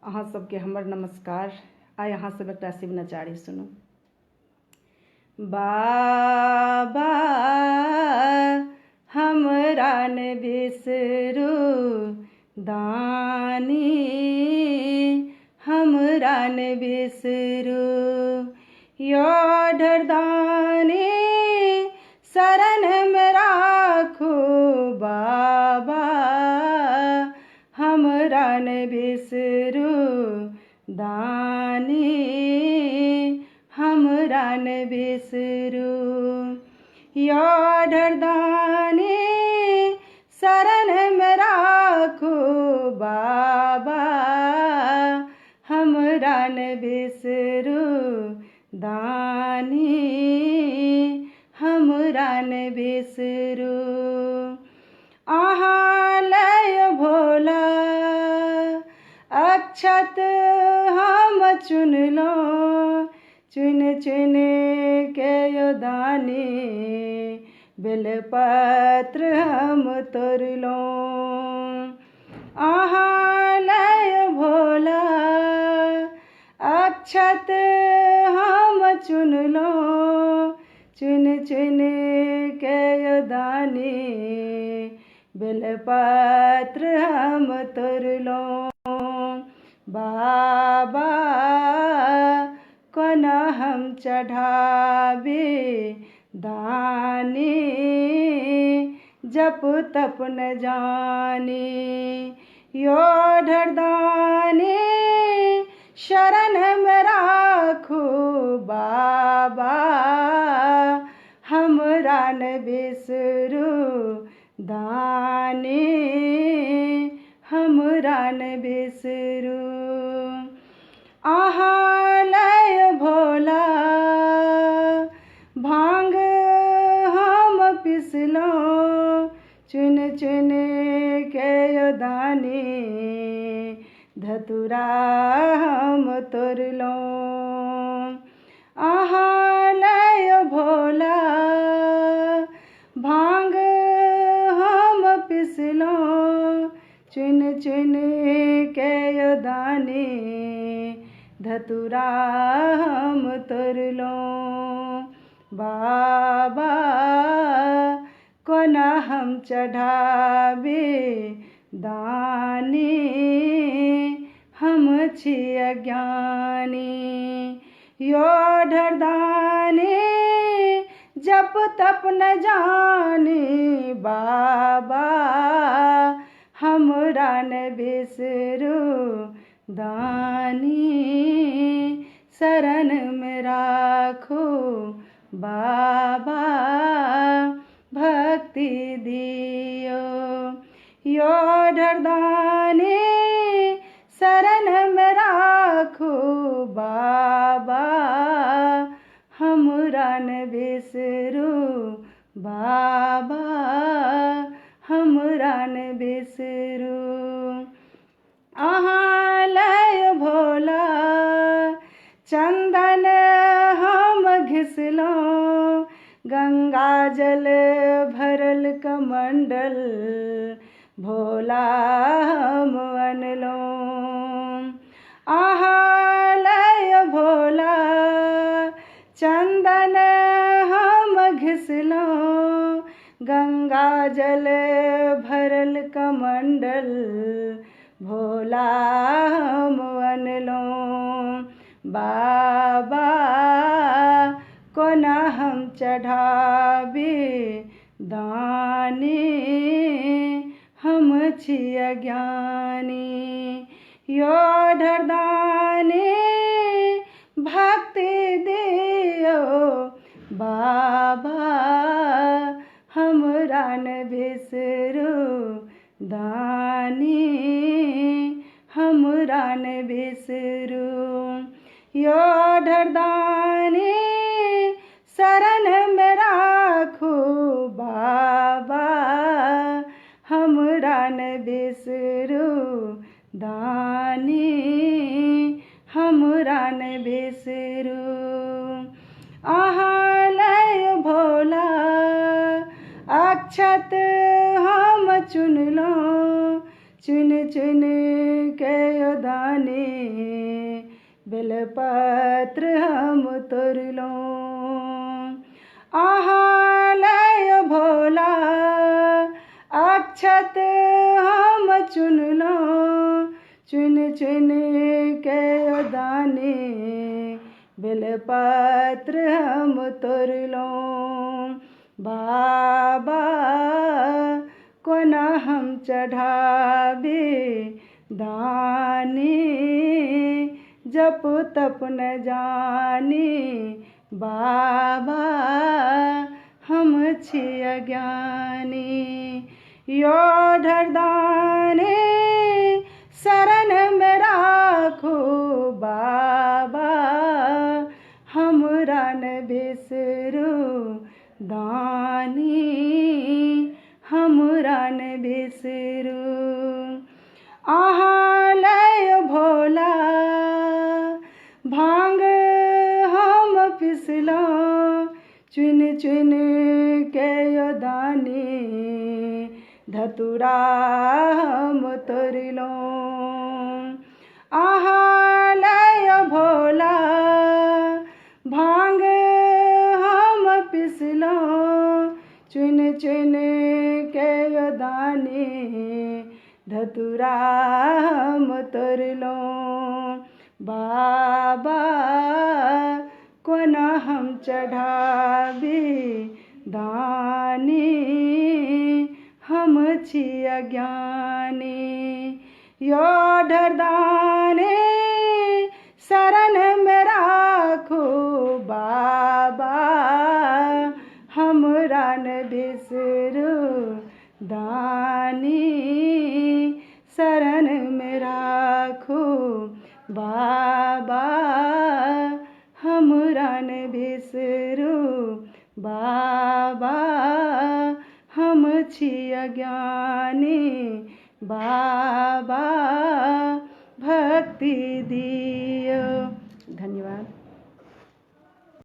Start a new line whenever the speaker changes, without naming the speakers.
अहाँ सबके हमर नमस्कार। आइ अहाँ सब एकटा शिव नचारी सुनू। बाबा हमरा ने बिसरू दानी, हमरा ने बिसरू यो ढरदानी, शरण में राखू बाबा हमरा ने बिसरू दानी, हमरा ने बिसरू यो ढरदानी, शरण में राखू बाबा हमरा ने बिसरू दानी, हमरा ने बिसरू। अहाँ लय भोला अक्षत हम चुनलहुँ, चुन चुन के यो दानी, बेलपत्र हम तोड़लहुँ। अहाँ लय भोला अक्षत हम चुनलहुँ, चुन चुन के यो दानी, बेलपत्र हम तोड़लहुँ। बाबा कोना हम चढ़ाबी दानी, जप तप न जानी यो ढरदानी, शरण में राखू बाबा हमरा ने बिसरू दानी, हमरा ने बिसरू। अहाँ लय भोला भांग हम पिसलहुँ, चुन चुन के यो दानी, धतुरा हम तोड़लहुँ। अहाँ लय भोला भांग हम पिसलहुँ, चुन चुन के यो दानी, धतुरा हम तोड़लहुँ। बाबा कोना हम चढ़ाबी दानी, हम छी अज्ञानी यो ढरदानी, जप तप न जानी बाबा हमरा ने बिसरू दानी, शरण में राखू बाबा भक्ति दियो यो ढरदानी, शरण में राखू बाबा हमरा ने बिसरू बाबा हमरा ने बिसरू। अहाँ लय भोला चंदन हम घिसलहुँ, गंगा जल भरल कमंडल भोला हम अनलहुँ। अहाँ लय भोला चंदन हम घिसलहुँ, गंगा जल भरल कमंडल भोला हम अनलहुँ। बाबा कोना हम चढ़ाबी दानी, हम छी अज्ञानी यो ढरदानी, भक्ति दियो बाबा हमरा ने बिसरू दानी, हमरा ने बिसरू यो ढरदानी, शरण में राखू बाबा हमरा ने बिसरू दानी, हमरा ने बिसरू। अहाँ लय भोला अक्षत हम चुनलहुँ, चुन चुन के दानी बेलपत्र हम तोड़लो। आहालय भोला अक्षत हम चुनलो, चुन चुन के दाने बेलपत्र हम तोड़लो। बाबा कोना हम चढ़ावे दानी, जप तप न जानी बाबा हम छी अज्ञानी। यो धरदाने शरण में राखो बाबा, हमरा न बिसरू दानी, हमरा न बिसरू। आहालय भोला भांग हम पिसलो, चुन चुन के यो दानी धतुरा हम तोड़लो। आहालय भोला भांग हम पिसलो, चुन चुन के यो दानी धतुरा हम तोड़लो। बाबा कोना हम चढ़ावे दानी, हम छी अज्ञानी। यो धरदाने शरण में राखो बाबा, हमरा न बिसरू दानी, शरण में राखो बाबा, हमरा न बिसरू बाबा, हम छी अज्ञानी। बाबा भक्ति दियो। धन्यवाद।